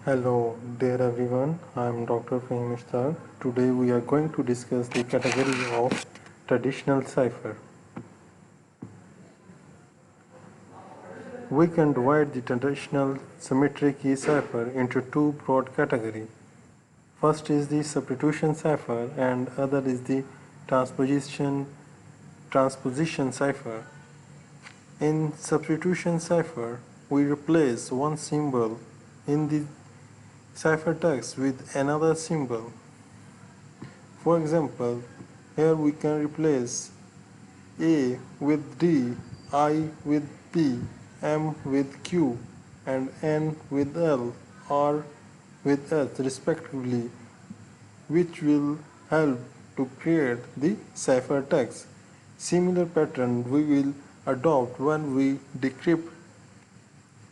Hello, dear everyone. I am Dr. Fahim Ishtar. Today we are going to discuss the category of traditional cipher. We can divide the traditional symmetric key cipher into two broad categories. First is the substitution cipher and other is the transposition cipher. In substitution cipher, we replace one symbol in the ciphertext with another symbol. For example, here we can replace A with D, I with P, M with Q, and N with L, R with S respectively, which will help to create the ciphertext. Similar pattern we will adopt when we decrypt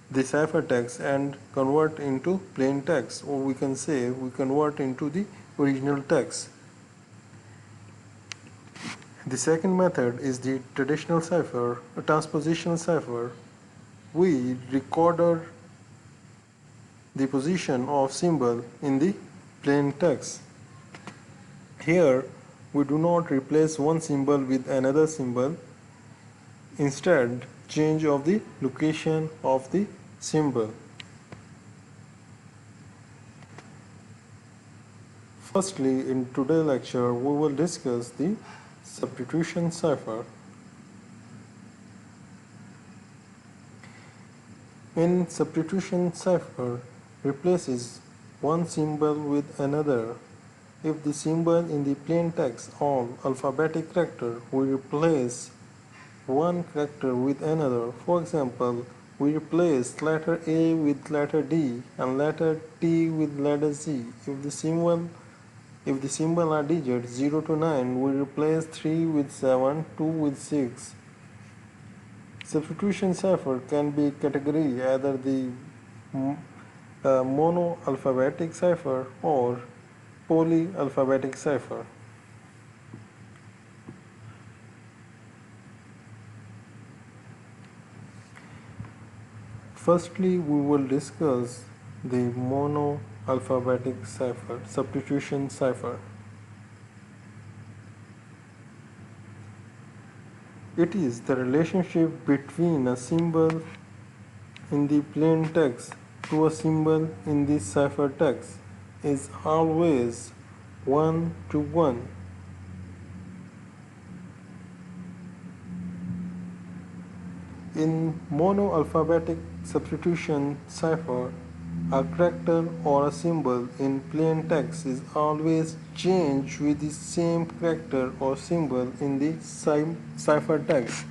the ciphertext and convert into plain text, or we can say we convert into the original text. The second method is the traditional cipher, a transpositional cipher. We record the position of symbol in the plain text. Here, we do not replace one symbol with another symbol. Instead, change of the location of the symbol. Firstly, in today's lecture, we will discuss the substitution cipher. In substitution cipher replaces one symbol with another. If the symbol in the plain text are alphabetic character, we replace one character with another. For example, we replace letter A with letter D and letter T with letter Z. If the symbol are digits 0 to 9, we replace 3 with 7, 2 with 6. Substitution cipher can be categorized either the monoalphabetic cipher or polyalphabetic cipher. Firstly, we will discuss the monoalphabetic cipher, substitution cipher. It is the relationship between a symbol in the plain text to a symbol in the ciphertext is always 1 to 1. In monoalphabetic substitution cipher, a character or a symbol in plain text is always changed with the same character or symbol in the ciphertext,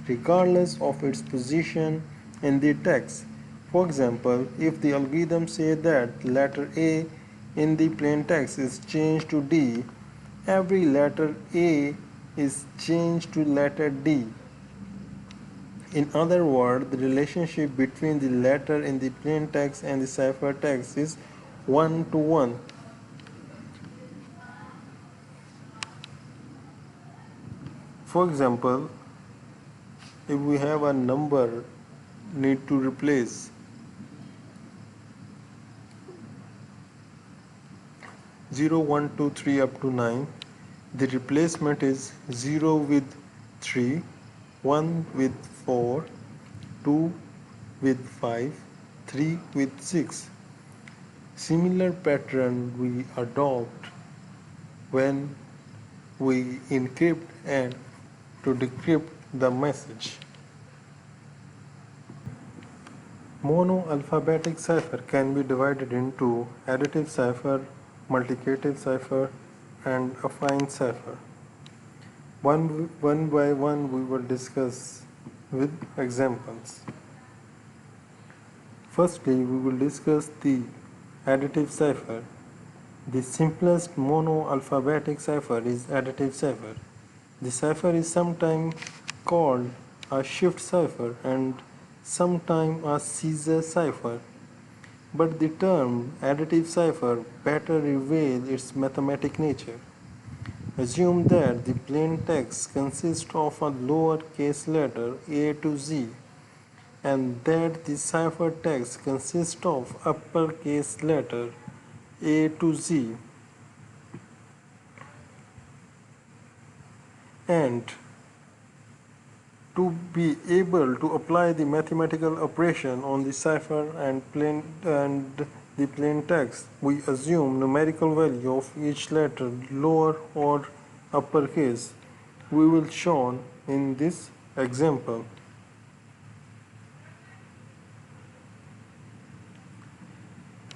regardless of its position in the text. For example, if the algorithm says that letter A in the plain text is changed to D, every letter A is changed to letter D. In other words, the relationship between the letter in the plain text and the ciphertext is 1 to 1. For example, if we have a number need to replace 0, 1, 2, 3 up to 9, the replacement is 0 with 3, 1 with 4, 2 with 5, 3 with 6. Similar pattern we adopt when we encrypt and to decrypt the message. Monoalphabetic cipher can be divided into additive cipher, multiplicative cipher, and affine cipher. One by one we will discuss with examples. Firstly, we will discuss the additive cipher. The simplest monoalphabetic cipher is additive cipher. The cipher is sometimes called a shift cipher and sometimes a Caesar cipher, but the term additive cipher better reveals its mathematical nature. Assume that the plain text consists of a lower case letter A to Z. and that the ciphertext consists of uppercase letter A to Z, and to be able to apply the mathematical operation on the cipher and the plain text, we assume numerical value of each letter, lower or uppercase. We will shown in this example.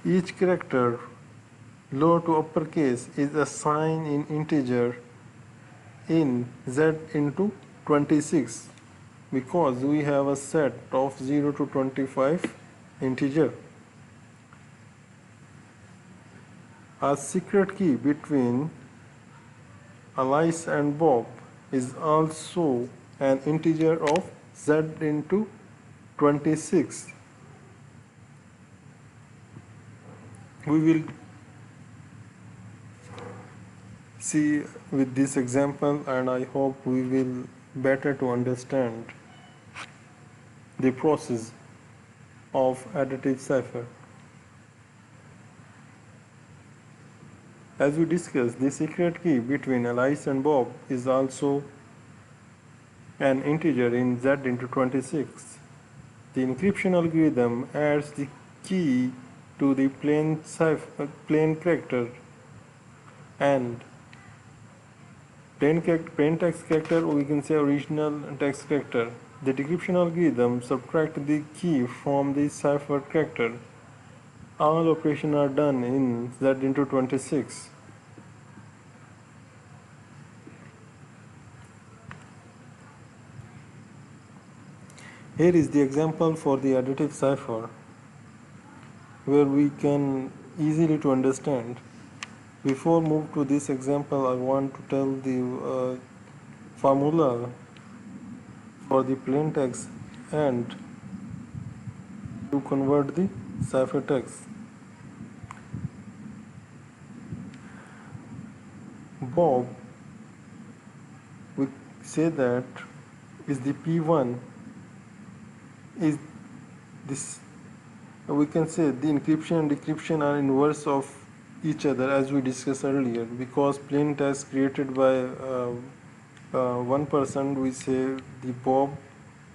Each character, lower to uppercase, is assigned in integer in Z into 26 because we have a set of 0 to 25 integer. A secret key between Alice and Bob is also an integer of Z into 26. We will see with this example, and I hope we will better to understand the process of additive cipher. As we discussed, the secret key between Alice and Bob is also an integer in Z into 26. The encryption algorithm adds the key to the plain character and plain text character, we can say original text character. The decryption algorithm subtracts the key from the cipher character. All operations are done in Z into 26. Here is the example for the additive cipher where we can easily to understand. Before move to this example, I want to tell the formula for the plain text and to convert the ciphertext. Bob, we say that is the P1 is this, we can say the encryption and decryption are inverse of each other as we discussed earlier, because plain text created by one person, we say the Bob,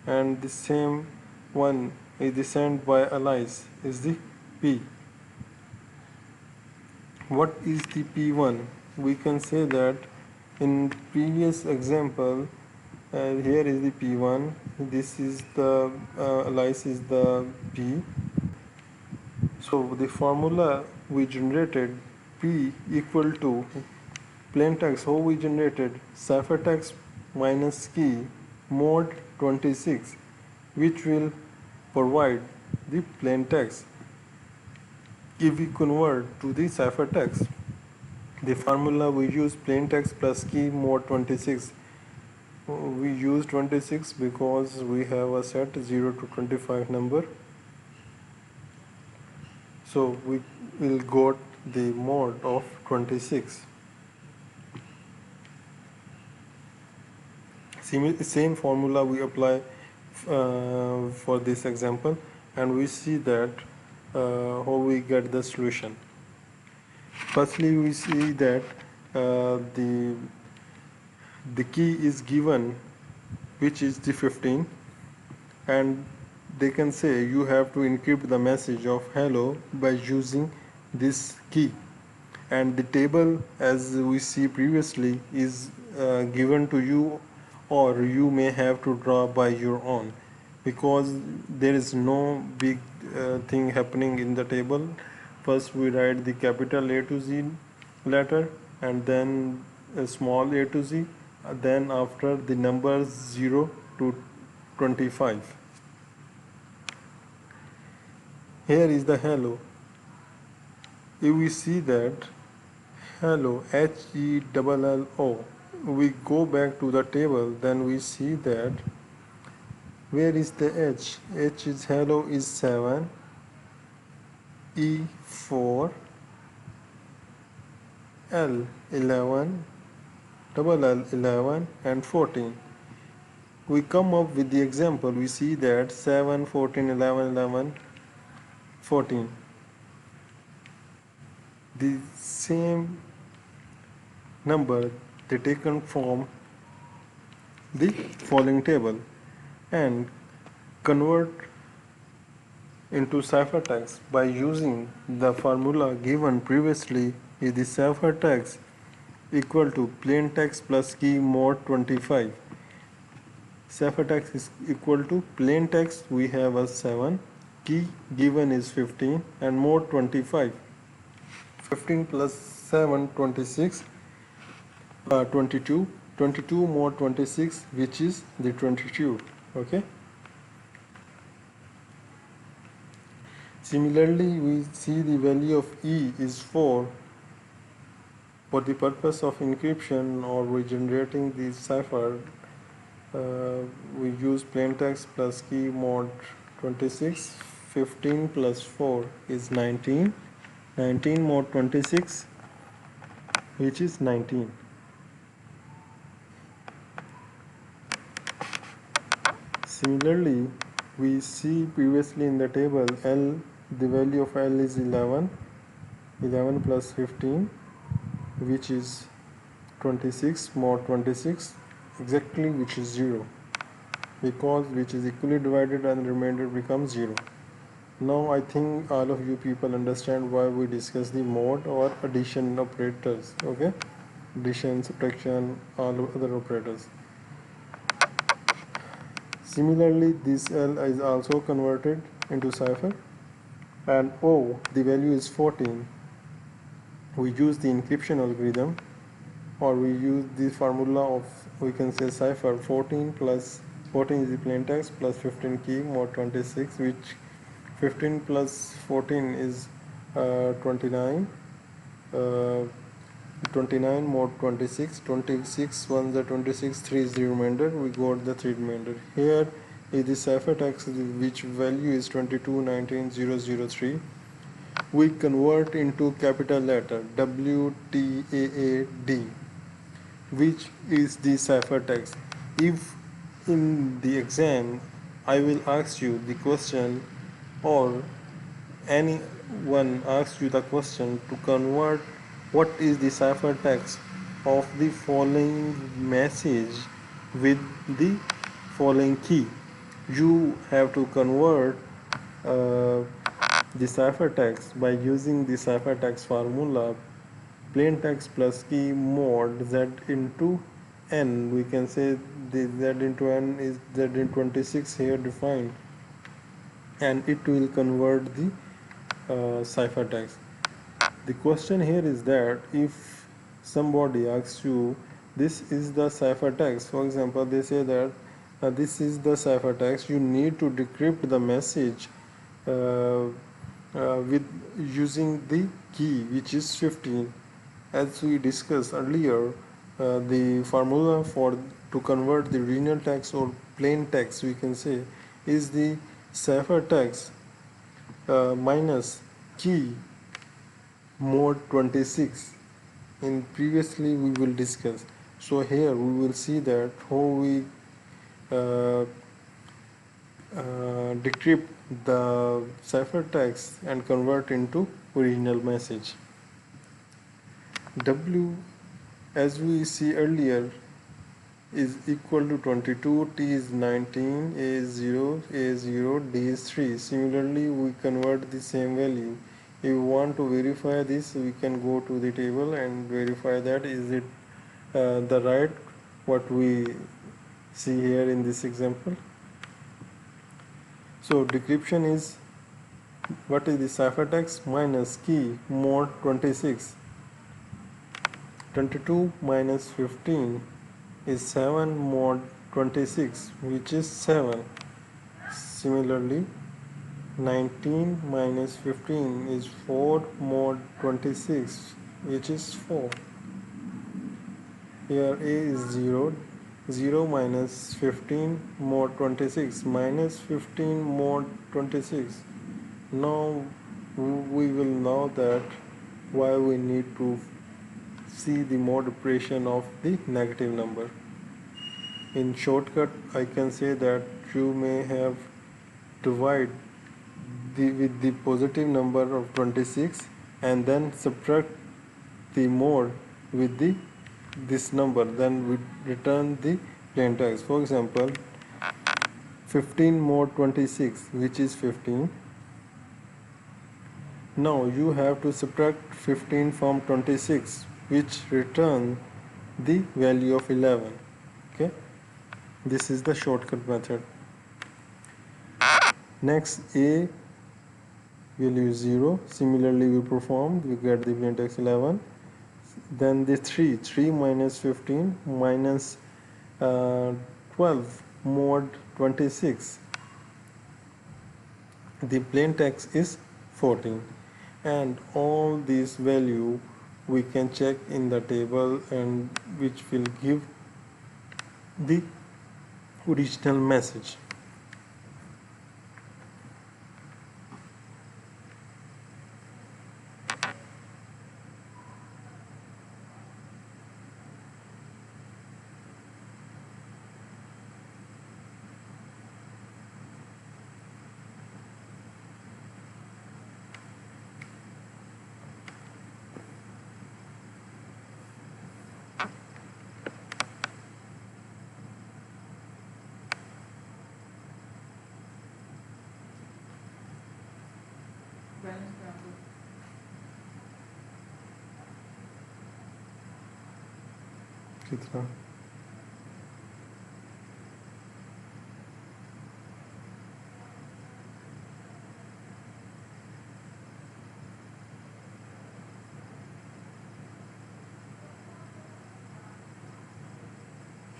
and the same one is sent by Alice is the P. What is the P1? We can say that in previous example, here is the P1, this is the Alice is the P. So the formula we generated, P equal to plain text, how we generated ciphertext minus key mod 26, which will provide the plain text. If we convert to the ciphertext, the formula we use plain text plus key mod 26. We use 26 because we have a set 0 to 25 number. So we will got the mod of 26. Same formula we apply for this example, and we see that how we get the solution. Firstly, we see that the key is given, which is the 15, and they can say you have to encrypt the message of hello by using this key, and the table, as we see previously, is given to you, or you may have to draw by your own, because there is no big thing happening in the table. First we write the capital A to Z letter, and then a small a to Z, then after the numbers 0 to 25. Here is the hello. If we see that hello, HELLO, we go back to the table, then we see that where is the H? H is hello is 7, E 4, L 11, double L 11, and 14. we come up with the example. We see that 7, 14, 11, 11, 14. The same number they taken from the following table and convert into ciphertext by using the formula given previously. Is the ciphertext equal to plain text plus key mod 25. Ciphertext is equal to plain text, we have a 7, key given is 15 and mod 25. 15 plus 7, 26, 22, 22 mod 26, which is the 22. Okay. Similarly, we see the value of E is 4. For the purpose of encryption or regenerating the cipher, we use plaintext plus key mod 26. 15 plus 4 is 19. 19 mod 26, which is 19. Similarly, we see previously in the table L, the value of L is 11. 11 plus 15, which is 26 mod 26, exactly, which is 0, because which is equally divided and the remainder becomes 0. Now I think all of you people understand why we discuss the mod or addition operators. Okay, addition, subtraction, all other operators. Similarly, this L is also converted into cipher, and O, the value is 14. We use the encryption algorithm, or we use the formula of, we can say, cipher. 14 plus 14 is the plain text plus 15 key mod 26, which 15 plus 14 is 29. 29 mod 26, 26 1 the 26, 3 is the remainder, we got the 3 remainder. Here is the ciphertext, which value is 2219003. We convert into capital letter WTAAD, which is the ciphertext. If in the exam I will ask you the question, or anyone asks you the question to convert what is the ciphertext of the following message with the following key, you have to convert the ciphertext by using the ciphertext formula, plain text plus key mod z into n. We can say the z into n is z in 26 here defined, and it will convert the ciphertext. The question here is that if somebody asks you, this is the ciphertext, for example, they say that this is the ciphertext, you need to decrypt the message with using the key, which is 15. As we discussed earlier, the formula for to convert the original text or plain text, we can say, is the ciphertext minus key mod 26. In previously we will discuss. So here we will see that how we decrypt the ciphertext and convert into original message. W, as we see earlier, is equal to 22, T is 19, A is 0, A is 0, D is 3. Similarly, we convert the same value. If we want to verify this, we can go to the table and verify that is it the right what we see here in this example. So decryption is, what is the ciphertext minus key mod 26. 22 minus 15 is 7 mod 26, which is 7. Similarly, 19 minus 15 is 4 mod 26, which is 4. Here A is 0. 0 minus 15 mod 26 minus 15 mod 26. Now we will know that why we need to see the mod operation of the negative number. In shortcut, I can say that you may have divide with the positive number of 26 and then subtract the mod with this number, then we return the plain text. For example, 15 mod 26, which is 15. Now you have to subtract 15 from 26, which return the value of 11. Okay, this is the shortcut method. Next, a value is 0. Similarly, we performed, we get the plain text 11. Then the 3 minus 15 minus 12 mod 26. The plain text is 14. And all these value we can check in the table, and which will give the original message. कितना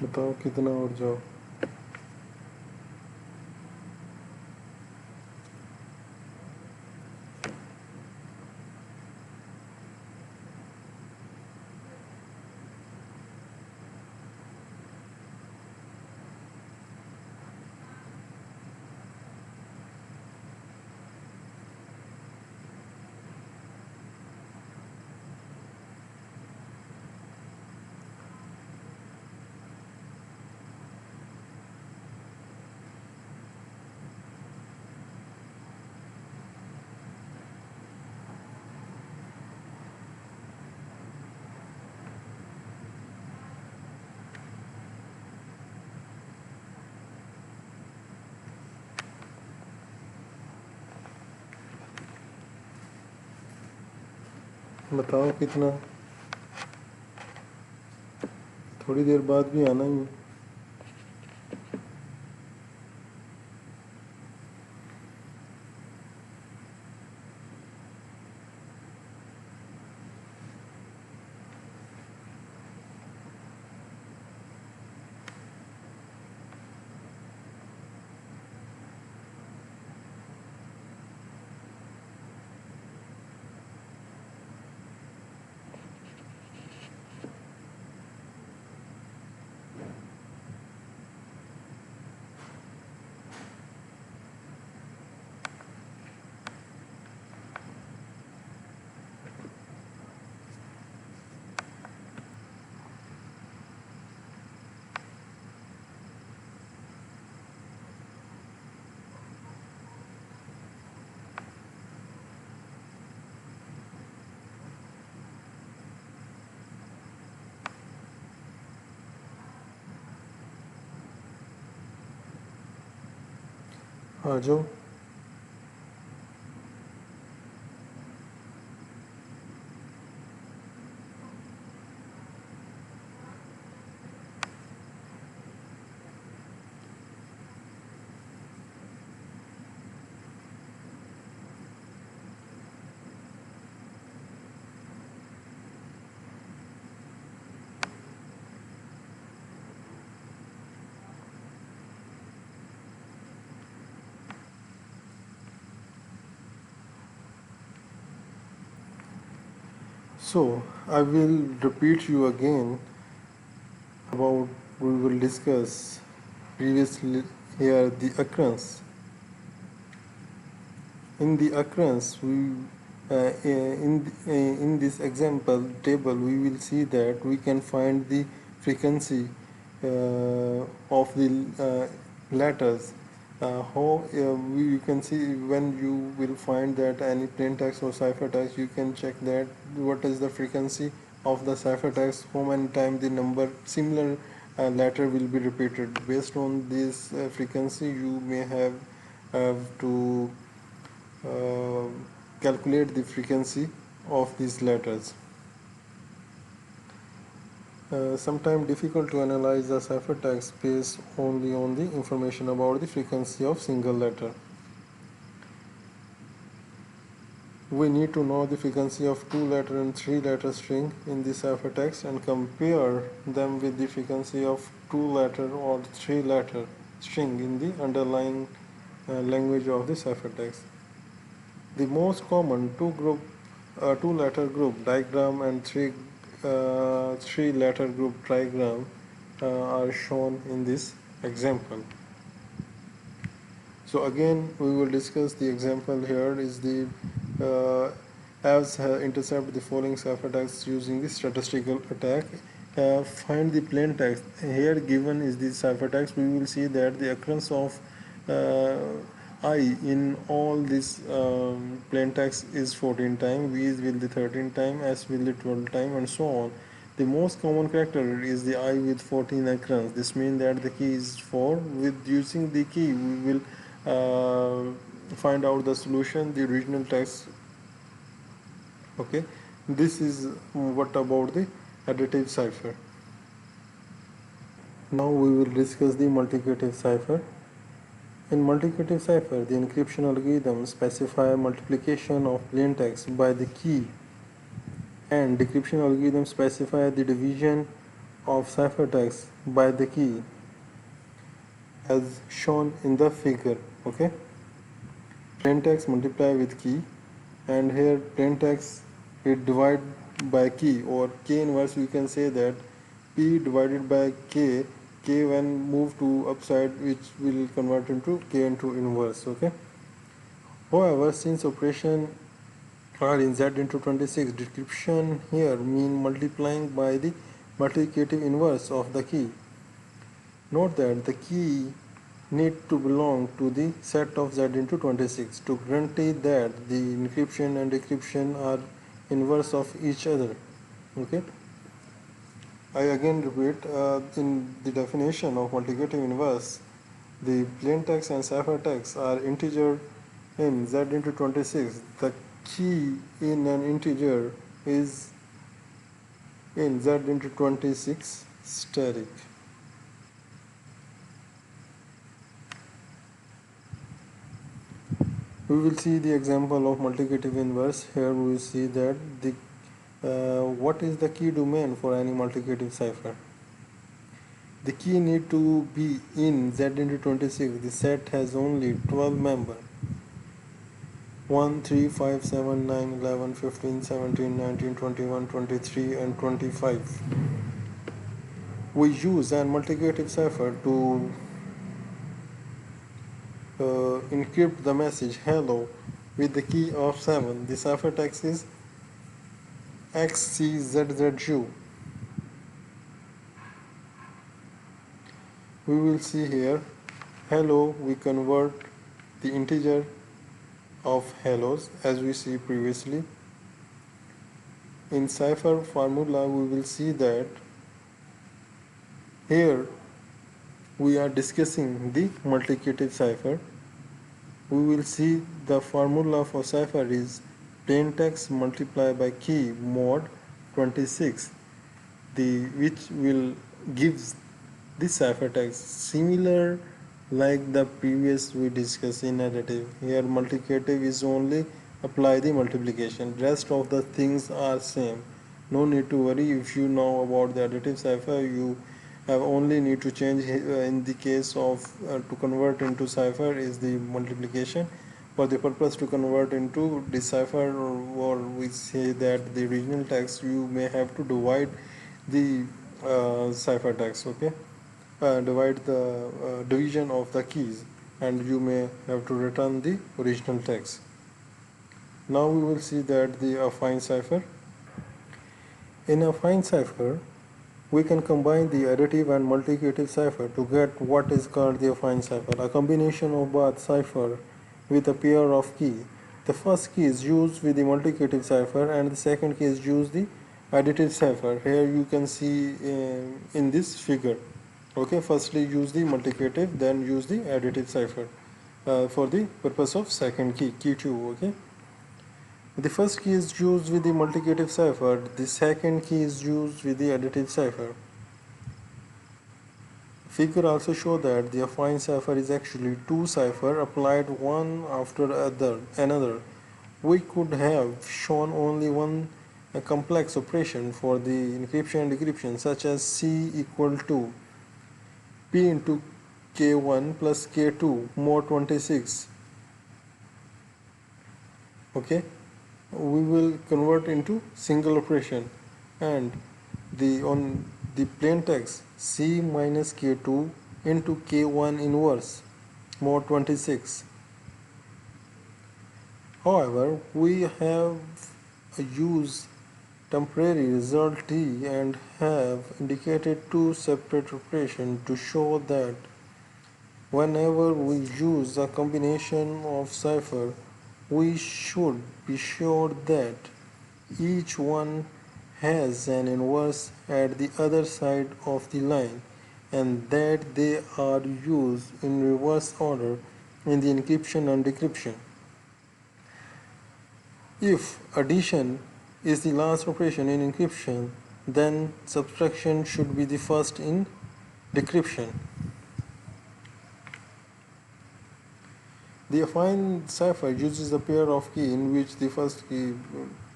बताओ, कितना और जाओ। बताओ कितना, थोड़ी देर बाद भी आना ही है। आ जाओ। So I will repeat you again about, we will discuss previously here the occurrence. In the occurrence, we in this example table, we will see that we can find the frequency of the letters. You can see when you will find that any plain text or ciphertext, you can check that what is the frequency of the ciphertext, how many times the number similar letter will be repeated. Based on this frequency, you may have to uh, calculate the frequency of these letters. Sometimes difficult to analyze the ciphertext based only on the information about the frequency of single letter. We need to know the frequency of 2-letter and 3-letter string in the ciphertext and compare them with the frequency of 2-letter or 3-letter string in the underlying language of the ciphertext. The most common two-letter group diagram and three-letter group trigram are shown in this example. So again, we will discuss the example here is the intercept the following ciphertext using the statistical attack. Find the plain text. Here given is the ciphertext. We will see that the occurrence of I in all this plain text is 14 times, V will the 13 times, S will the 12 times, and so on. The most common character is the I with 14 occurrence. This means that the key is 4. With using the key, we will find out the solution, the original text. Okay, this is what about the additive cipher. Now we will discuss the multiplicative cipher. In multiplicative cipher, the encryption algorithm specify multiplication of plain text by the key, and decryption algorithm specify the division of ciphertext by the key as shown in the figure. Okay, plain text multiply with key, and here plain text it divide by key, or k inverse. We can say that p divided by k when moved to upside, which will convert into k into inverse. Okay, however, since operation are in z into 26, decryption here mean multiplying by the multiplicative inverse of the key. Note that the key need to belong to the set of z into 26 to guarantee that the encryption and decryption are inverse of each other. Okay, I again repeat, in the definition of multiplicative inverse, the plain text and ciphertext are integer in z into 26. The key in an integer is in z into 26 static. We will see the example of multiplicative inverse. Here we will see that the what is the key domain for any multiplicative cipher. The key need to be in z into 26. The set has only 12 members: 1, 3, 5, 7, 9, 11, 15, 17, 19, 21, 23, and 25. We use an multiplicative cipher to encrypt the message hello with the key of 7. The ciphertext is XCZZU. We will see here hello, we convert the integer of hellos as we see previously. In cipher formula, we will see that here we are discussing the multiplicative cipher. We will see the formula for cipher is plain text multiplied by key mod 26, which will gives the ciphertext similar like the previous we discussed in additive. Here multiplicative is only apply the multiplication, rest of the things are same. No need to worry. If you know about the additive cipher, you have only need to change in the case of to convert into cipher is the multiplication. For the purpose to convert into decipher, or we say that the original text, you may have to divide the ciphertext. Okay, divide the division of the keys, and you may have to return the original text. Now we will see that the affine cipher. In affine cipher, We can combine the additive and multiplicative cipher to get what is called the affine cipher, a combination of both cipher with a pair of key. The first key is used with the multiplicative cipher and the second key is used the additive cipher. Here you can see in this figure. Okay, firstly use the multiplicative, then use the additive cipher for the purpose of second key, key 2. Okay. The first key is used with the multiplicative cipher, the second key is used with the additive cipher. Figure also show that the affine cipher is actually two cipher applied one after another. We could have shown only one complex operation for the encryption and decryption, such as C equal to P into K1 plus K2 mod 26. Okay, we will convert into single operation, and on the plain text C minus K2 into K1 inverse mod 26. However, we have used temporary result T and have indicated two separate operations to show that whenever we use a combination of cipher, we should be sure that each one has an inverse at the other side of the line and that they are used in reverse order in the encryption and decryption. If addition is the last operation in encryption, then subtraction should be the first in decryption. The affine cipher uses a pair of key in which the first key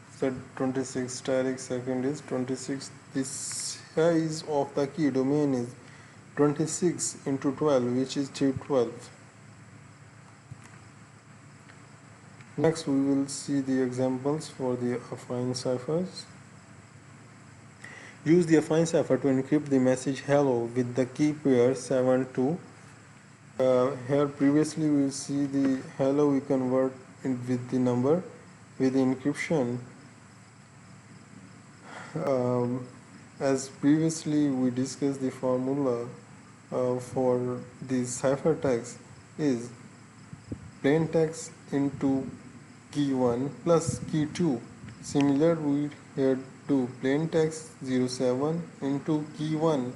set 26 static, second is 26. The size of the key domain is 26 into 12, which is 312. Next we will see the examples for the affine ciphers. Use the affine cipher to encrypt the message hello with the key pair 72. Here previously we will see the hello we convert with the number with the encryption. As previously we discussed, the formula for the ciphertext is plain text into key 1 plus key 2. Similar we here do plain text 07 into key 1.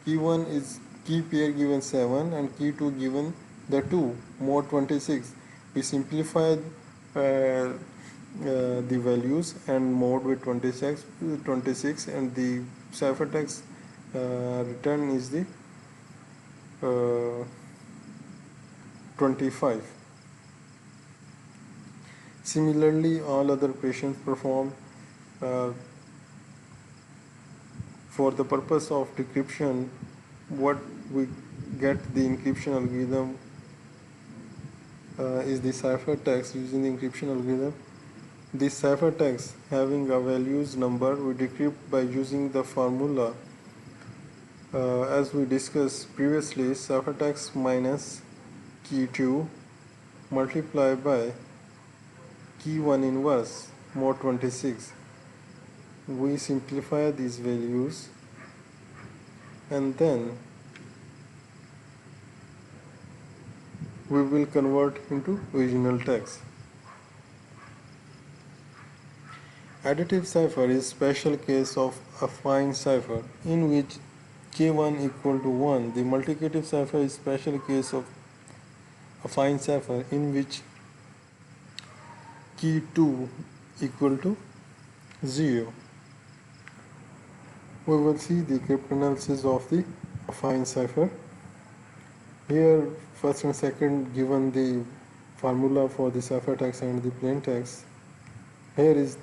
Key 1 is key pair given 7 and key 2 given the 2 mod 26. We simplify the values and mod with 26 and the ciphertext return is the 25. Similarly, all other operations performed for the purpose of decryption. What we get the encryption algorithm is the ciphertext using the encryption algorithm. This ciphertext having a values number we decrypt by using the formula as we discussed previously, ciphertext minus key 2 multiplied by key 1 inverse mod 26. We simplify these values and then we will convert into original text. Additive cipher is special case of affine cipher in which K1 equal to 1. The multiplicative cipher is special case of affine cipher in which key 2 equal to 0. We will see the cryptanalysis of the affine cipher. Here first and second given the formula for the ciphertext and the plain text. Here is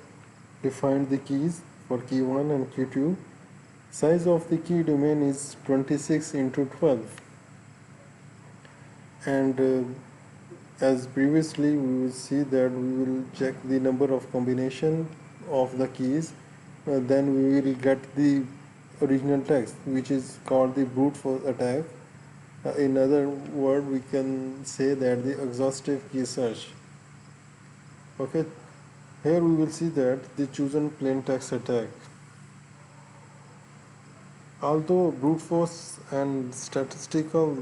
defined the keys for key 1 and key 2. Size of the key domain is 26 into 12. And as previously we will see that we will check the number of combination of the keys. Then we will get the original text, which is called the brute force attack. In other words, we can say that the exhaustive key search. Okay, here we will see that the chosen plain text attack. Although brute force and statistical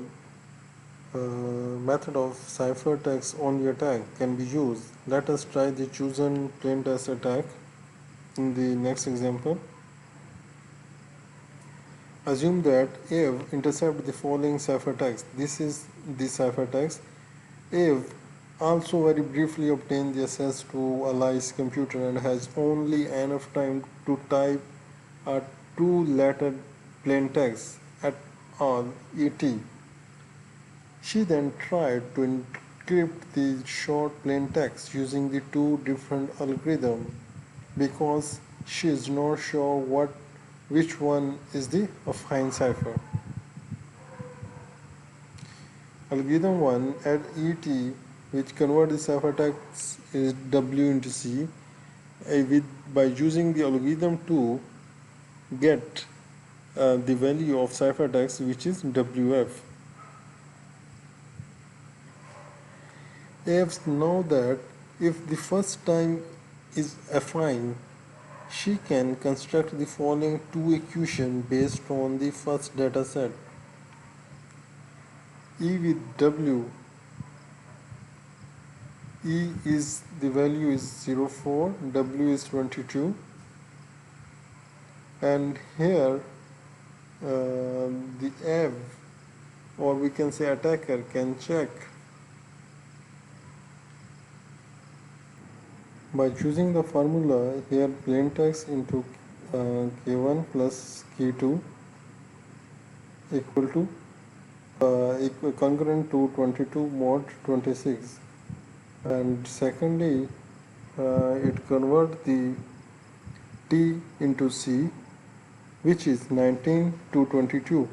method of ciphertext only attack can be used, let us try the chosen plaintext attack in the next example. Assume that Eve intercepts the following ciphertext. This is the ciphertext. Eve also very briefly obtained the access to Alice's computer and has only enough time to type a two-letter plaintext at all ET. She then tried to encrypt the short plaintext using the two different algorithms because she is not sure which one is the affine cipher. Algorithm 1 at ET, which converts the ciphertext is W into C, by using the algorithm 2 get the value of ciphertext, which is WF. F's know that if the first time is affine, she can construct the following two equations based on the first data set. E with W, E is the value is 04, W is 22, and here the F, or we can say attacker, can check by choosing the formula here plaintext into K1 plus K2 equal to concurrent to 22 mod 26, and secondly it convert the T into C, which is 19 to 22.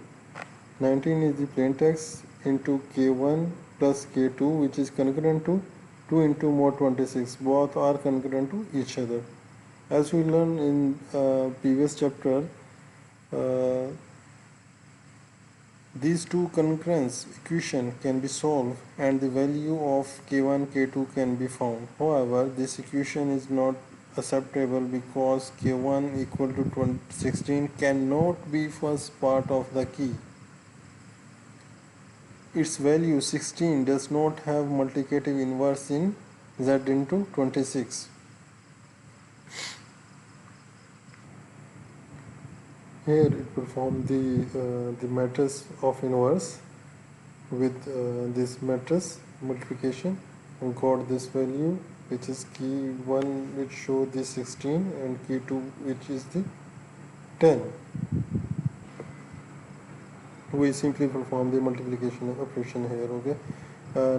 19 is the plaintext into K1 plus K2, which is concurrent to 2 into mod 26. Both are concurrent to each other. As we learned in previous chapter, uh, these two concurrence equation can be solved and the value of K1, K2 can be found. However, this equation is not acceptable because K1 equal to 16 cannot be first part of the key. Its value 16 does not have multiplicative inverse in Z into 26. Here it performs the matrix of inverse with this matrix multiplication and got this value, which is key 1 which show the 16 and key 2 which is the 10. We simply perform the multiplication operation here. Okay,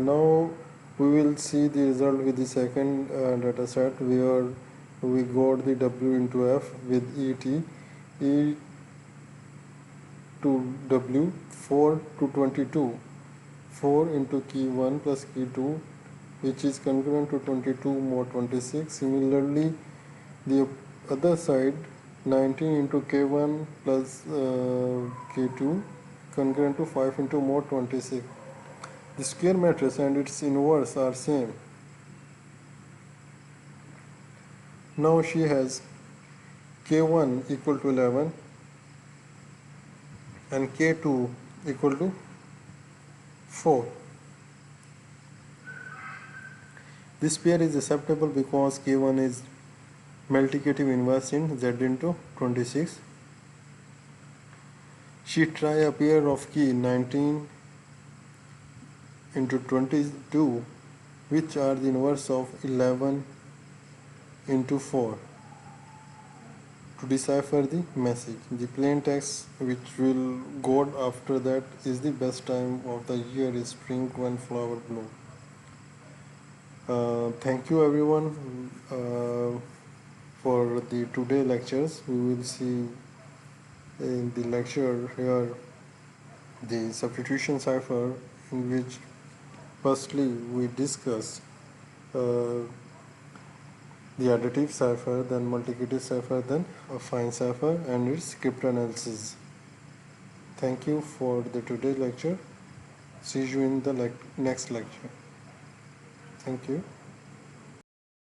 now we will see the result with the second data set where we got the W into F with E to W 4 to 22, 4 into key 1 plus key 2, which is concurrent to 22 mod 26. Similarly, the other side 19 into K1 plus K2 concurrent to 5 into mod 26. The square matrix and its inverse are same. Now she has K1 equal to 11 and K2 equal to 4. This pair is acceptable because K1 is multiplicative inverse in Z into 26. She try a pair of key 19 into 22, which are the inverse of 11 into 4, to decipher the message. The plain text which will go after that is the best time of the year is spring when flower bloom. Thank you everyone for the today lectures. We will see in the lecture here the substitution cipher, in which firstly we discuss the additive cipher, then multiplicative cipher, then affine cipher and its cryptanalysis. Thank you for the today lecture. See you in the next lecture. Thank you.